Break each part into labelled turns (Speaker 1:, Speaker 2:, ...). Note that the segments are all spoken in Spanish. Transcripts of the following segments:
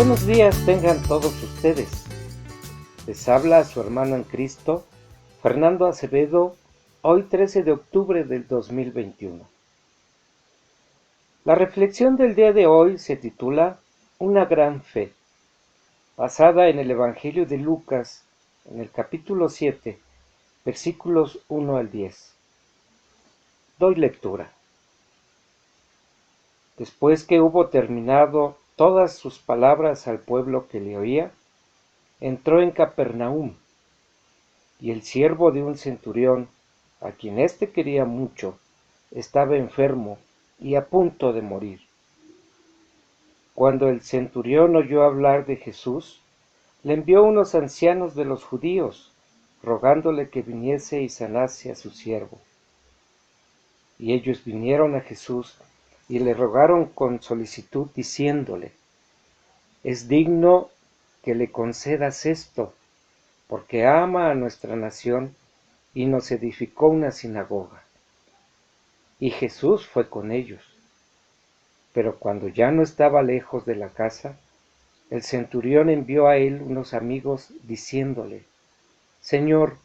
Speaker 1: Buenos días tengan todos ustedes. Les habla su hermano en Cristo, Fernando Acevedo, hoy 13 de octubre del 2021. La reflexión del día de hoy se titula Una gran fe, basada en el Evangelio de Lucas, en el capítulo 7, versículos 1 al 10. Doy lectura. Después que hubo terminado todas sus palabras al pueblo que le oía, entró en Capernaum, y el siervo de un centurión, a quien éste quería mucho, estaba enfermo y a punto de morir. Cuando el centurión oyó hablar de Jesús, le envió unos ancianos de los judíos, rogándole que viniese y sanase a su siervo. Y ellos vinieron a Jesús y le rogaron con solicitud, diciéndole: es digno que le concedas esto, porque ama a nuestra nación y nos edificó una sinagoga. Y Jesús fue con ellos. Pero cuando ya no estaba lejos de la casa, el centurión envió a él unos amigos diciéndole: Señor,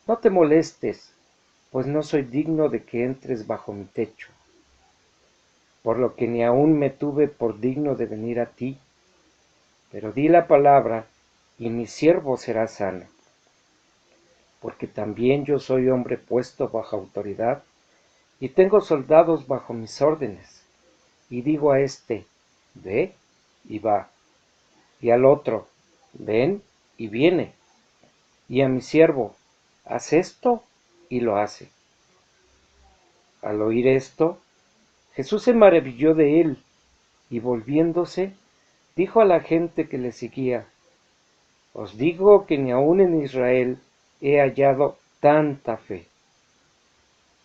Speaker 1: no te molestes, pues no soy digno de que entres bajo mi techo, por lo que ni aún me tuve por digno de venir a ti, pero di la palabra y mi siervo será sano. Porque también yo soy hombre puesto bajo autoridad y tengo soldados bajo mis órdenes, y digo a este: ve, y va, y al otro: ven, y viene, y a mi siervo: haz esto, y lo hace. Al oír esto, Jesús se maravilló de él, y volviéndose, dijo a la gente que le seguía: os digo que ni aun en Israel he hallado tanta fe.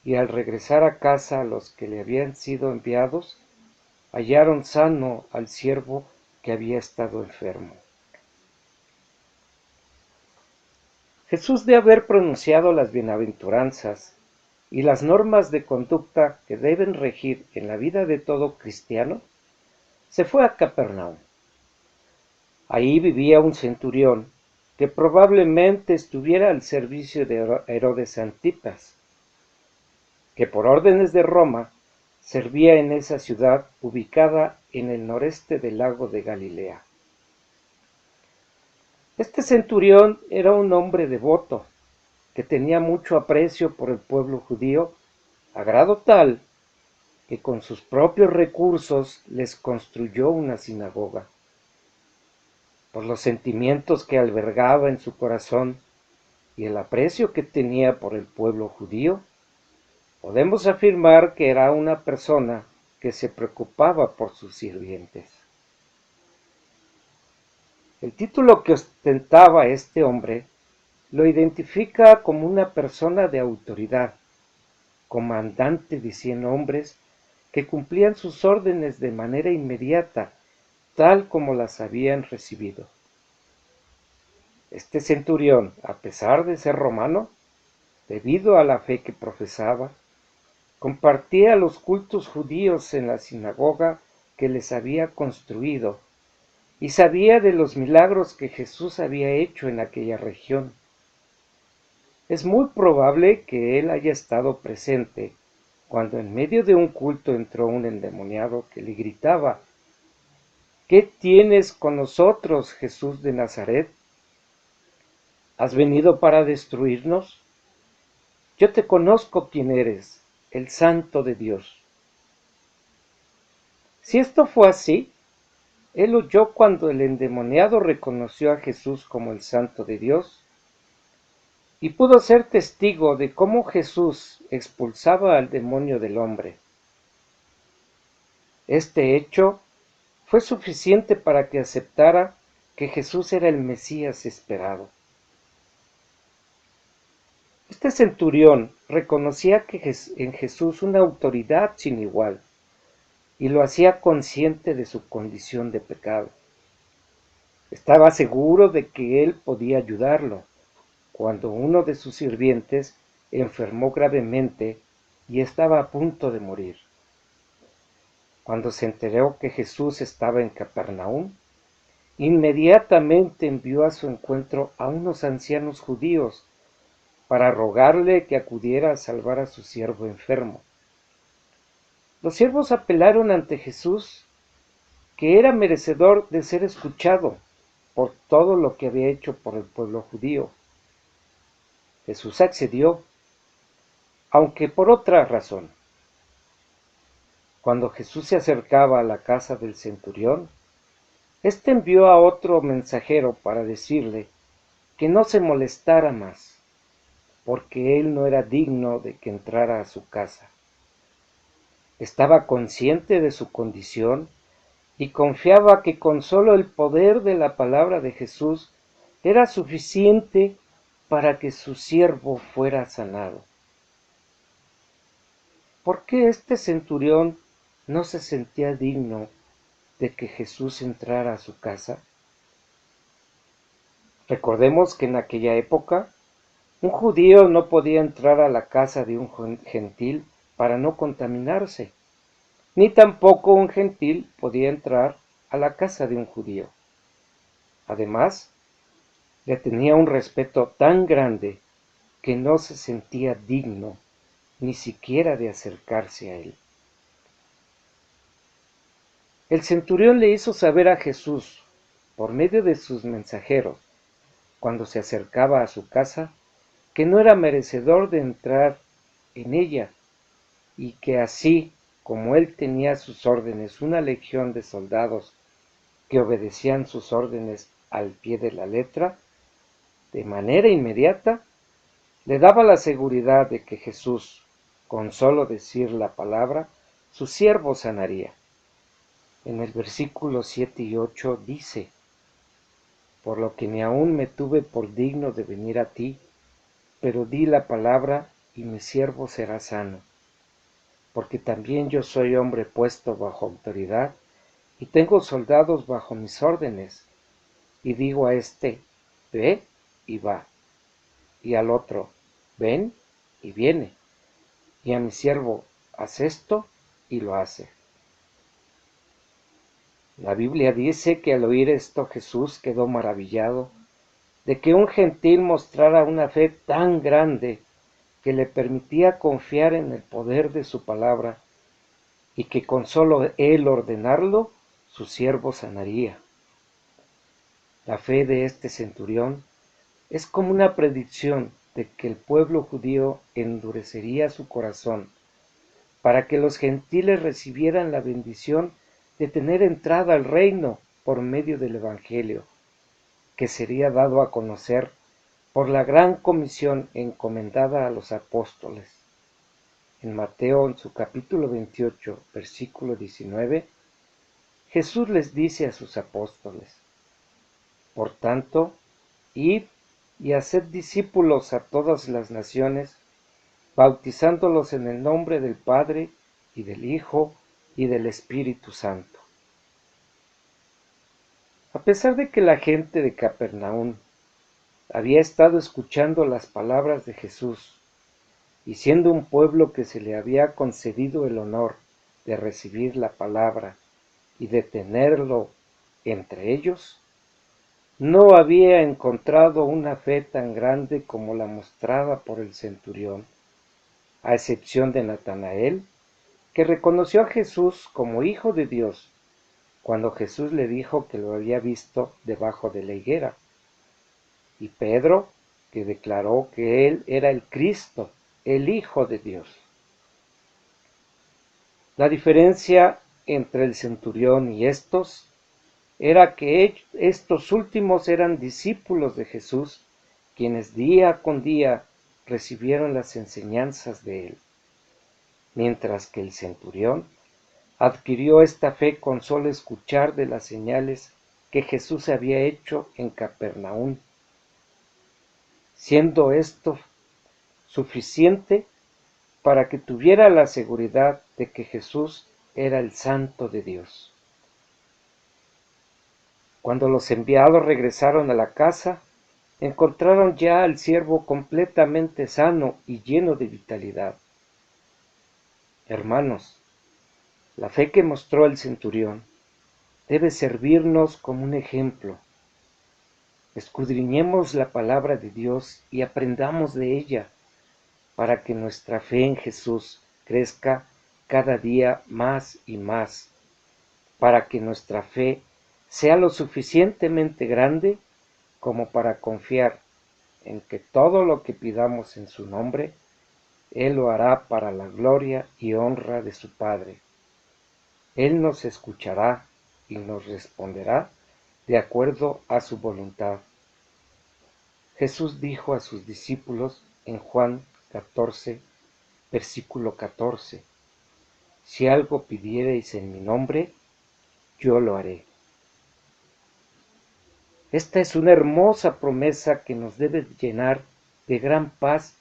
Speaker 1: Y al regresar a casa los que le habían sido enviados, hallaron sano al siervo que había estado enfermo. Jesús, de haber pronunciado las bienaventuranzas y las normas de conducta que deben regir en la vida de todo cristiano, se fue a Capernaum. Ahí vivía un centurión que probablemente estuviera al servicio de Herodes Antipas, que por órdenes de Roma servía en esa ciudad ubicada en el noreste del lago de Galilea. Este centurión era un hombre devoto, que tenía mucho aprecio por el pueblo judío, a grado tal que con sus propios recursos les construyó una sinagoga. Por los sentimientos que albergaba en su corazón y el aprecio que tenía por el pueblo judío, podemos afirmar que era una persona que se preocupaba por sus sirvientes. El título que ostentaba este hombre lo identifica como una persona de autoridad, comandante de 100 hombres que cumplían sus órdenes de manera inmediata, tal como las habían recibido. Este centurión, a pesar de ser romano, debido a la fe que profesaba, compartía los cultos judíos en la sinagoga que les había construido y sabía de los milagros que Jesús había hecho en aquella región. Es muy probable que él haya estado presente cuando en medio de un culto entró un endemoniado que le gritaba: ¿qué tienes con nosotros, Jesús de Nazaret? ¿Has venido para destruirnos? Yo te conozco quién eres, el Santo de Dios. Si esto fue así, él huyó cuando el endemoniado reconoció a Jesús como el Santo de Dios y pudo ser testigo de cómo Jesús expulsaba al demonio del hombre. Este hecho fue suficiente para que aceptara que Jesús era el Mesías esperado. Este centurión reconocía en Jesús una autoridad sin igual y lo hacía consciente de su condición de pecado. Estaba seguro de que él podía ayudarlo cuando uno de sus sirvientes enfermó gravemente y estaba a punto de morir. Cuando se enteró que Jesús estaba en Capernaum, inmediatamente envió a su encuentro a unos ancianos judíos para rogarle que acudiera a salvar a su siervo enfermo. Los siervos apelaron ante Jesús, que era merecedor de ser escuchado por todo lo que había hecho por el pueblo judío. Jesús accedió, aunque por otra razón. Cuando Jesús se acercaba a la casa del centurión, éste envió a otro mensajero para decirle que no se molestara más, porque él no era digno de que entrara a su casa. Estaba consciente de su condición y confiaba que con solo el poder de la palabra de Jesús era suficiente para que su siervo fuera sanado. ¿Por qué este centurión no se sentía digno de que Jesús entrara a su casa? Recordemos que en aquella época un judío no podía entrar a la casa de un gentil para no contaminarse, ni tampoco un gentil podía entrar a la casa de un judío. Además, le tenía un respeto tan grande que no se sentía digno ni siquiera de acercarse a él. El centurión le hizo saber a Jesús, por medio de sus mensajeros, cuando se acercaba a su casa, que no era merecedor de entrar en ella, y que así como él tenía a sus órdenes una legión de soldados que obedecían sus órdenes al pie de la letra, de manera inmediata, le daba la seguridad de que Jesús, con solo decir la palabra, su siervo sanaría. En el versículo 7 y 8 dice: por lo que ni aun me tuve por digno de venir a ti, pero di la palabra y mi siervo será sano. Porque también yo soy hombre puesto bajo autoridad, y tengo soldados bajo mis órdenes, y digo a este, ve y va, y al otro, ven y viene, y a mi siervo, haz esto y lo hace. La Biblia dice que al oír esto Jesús quedó maravillado de que un gentil mostrara una fe tan grande que le permitía confiar en el poder de su palabra y que con solo él ordenarlo, su siervo sanaría. La fe de este centurión es como una predicción de que el pueblo judío endurecería su corazón para que los gentiles recibieran la bendición de tener entrada al reino por medio del Evangelio, que sería dado a conocer por la gran comisión encomendada a los apóstoles. En Mateo, en su capítulo 28, versículo 19, Jesús les dice a sus apóstoles: por tanto, id y haced discípulos a todas las naciones, bautizándolos en el nombre del Padre, y del Hijo, y del Espíritu Santo. A pesar de que la gente de Capernaum había estado escuchando las palabras de Jesús, y siendo un pueblo que se le había concedido el honor de recibir la palabra y de tenerlo entre ellos, no había encontrado una fe tan grande como la mostrada por el centurión, a excepción de Natanael, que reconoció a Jesús como Hijo de Dios, cuando Jesús le dijo que lo había visto debajo de la higuera, y Pedro, que declaró que él era el Cristo, el Hijo de Dios. La diferencia entre el centurión y estos era que estos últimos eran discípulos de Jesús, quienes día con día recibieron las enseñanzas de él, mientras que el centurión adquirió esta fe con solo escuchar de las señales que Jesús había hecho en Capernaum, siendo esto suficiente para que tuviera la seguridad de que Jesús era el Santo de Dios. Cuando los enviados regresaron a la casa, encontraron ya al siervo completamente sano y lleno de vitalidad. Hermanos, la fe que mostró el centurión debe servirnos como un ejemplo. Escudriñemos la palabra de Dios y aprendamos de ella para que nuestra fe en Jesús crezca cada día más y más, para que nuestra fe sea lo suficientemente grande como para confiar en que todo lo que pidamos en su nombre, Él lo hará para la gloria y honra de su Padre. Él nos escuchará y nos responderá de acuerdo a su voluntad. Jesús dijo a sus discípulos en Juan 14, versículo 14, si algo pidiereis en mi nombre, yo lo haré. Esta es una hermosa promesa que nos debe llenar de gran paz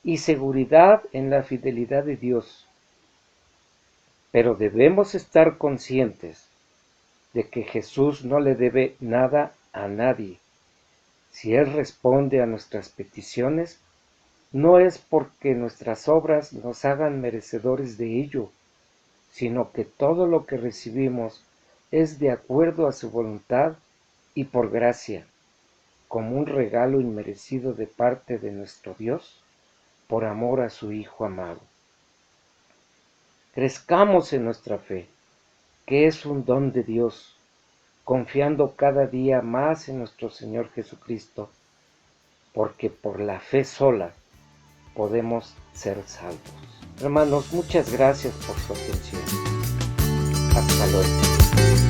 Speaker 1: y seguridad en la fidelidad de Dios. Pero debemos estar conscientes de que Jesús no le debe nada a nadie. Si Él responde a nuestras peticiones, no es porque nuestras obras nos hagan merecedores de ello, sino que todo lo que recibimos es de acuerdo a su voluntad y por gracia, como un regalo inmerecido de parte de nuestro Dios, por amor a su Hijo amado. Crezcamos en nuestra fe, que es un don de Dios, confiando cada día más en nuestro Señor Jesucristo, porque por la fe sola podemos ser salvos. Hermanos, muchas gracias por su atención. Hasta luego.